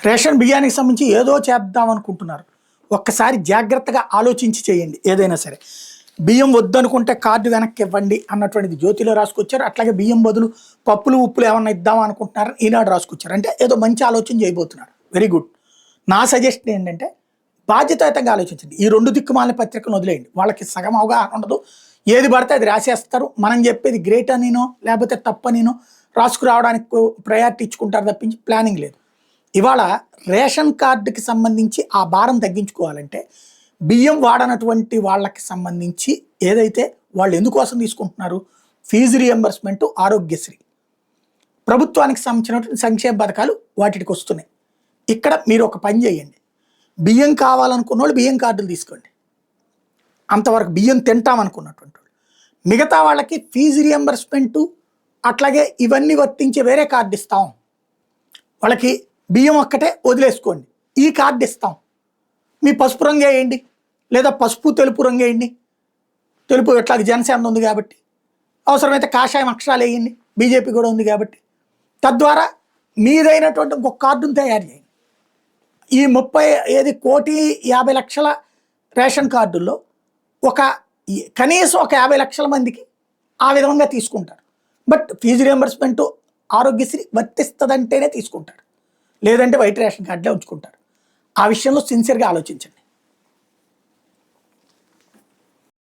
Ration బియ్యానికి సంబంధించి ఏదో చేద్దాం అనుకుంటున్నారు. ఒక్కసారి జాగ్రత్తగా ఆలోచించి చేయండి ఏదైనా సరే. బియ్యం వద్దనుకుంటే కార్డు వెనక్కి ఇవ్వండి అన్నటువంటిది జ్యోతిలో రాసుకొచ్చారు. అట్లాగే బియ్యం బదులు పప్పులు ఉప్పులు ఏమన్నా ఇద్దాం అనుకుంటున్నారని ఈనాడు రాసుకొచ్చారు. అంటే ఏదో మంచి ఆలోచన చేయబోతున్నారు. Very good. నా సజెషన్ ఏంటంటే బాధ్యతాయుతంగా ఆలోచించండి. ఈ 2 దిక్కుమాలిన పత్రికను వదిలేయండి. వాళ్ళకి సగం అవగాహన ఉండదు. ఏది పడితే అది రాసేస్తారు. మనం చెప్పేది గ్రేట్ అనినో లేకపోతే తప్పనినో రాసుకురావడానికి ప్రయారిటీ ఇచ్చుకుంటారు తప్పించి ప్లానింగ్ లేదు. ఇవాళ రేషన్ కార్డుకి సంబంధించి ఆ భారం తగ్గించుకోవాలంటే బియ్యం వాడనటువంటి వాళ్ళకి సంబంధించి ఏదైతే వాళ్ళు ఎందుకోసం తీసుకుంటున్నారు, ఫీజు రియంబర్స్మెంట్, ఆరోగ్యశ్రీ, ప్రభుత్వానికి సంబంధించినటువంటి సంక్షేమ పథకాలు వాటికి వస్తున్నాయి. ఇక్కడ మీరు ఒక పని చేయండి. బియ్యం కావాలనుకున్న వాళ్ళు బియ్యం కార్డులు తీసుకోండి. అంతవరకు బియ్యం తింటామనుకున్నటువంటి వాళ్ళు. మిగతా వాళ్ళకి ఫీజు రియంబర్స్మెంటు అట్లాగే ఇవన్నీ వర్తించే వేరే కార్డు ఇస్తాం. వాళ్ళకి బియ్యం ఒక్కటే వదిలేసుకోండి, ఈ కార్డు ఇస్తాం. మీ పసుపు రంగు వేయండి, లేదా పసుపు తెలుపు రంగు వేయండి. తెలుపు ఎట్లాగే జనసేన ఉంది కాబట్టి, అవసరమైతే కాషాయం అక్షరాలు వేయండి, బీజేపీ కూడా ఉంది కాబట్టి. తద్వారా మీదైనటువంటి ఇంకొక కార్డును తయారు చేయండి. ఈ 1,50,00,000 రేషన్ కార్డుల్లో కనీసం ఒక 50,00,000 మందికి ఆ విధంగా తీసుకుంటారు. బట్ ఫీజు రియంబర్స్మెంట్, ఆరోగ్యశ్రీ వర్తిస్తుందంటేనే తీసుకుంటారు. లేదంటే వైట్ రేషన్ కార్డులే ఉంచుకుంటారు. ఆ విషయంలో సిన్సియర్గా ఆలోచించండి.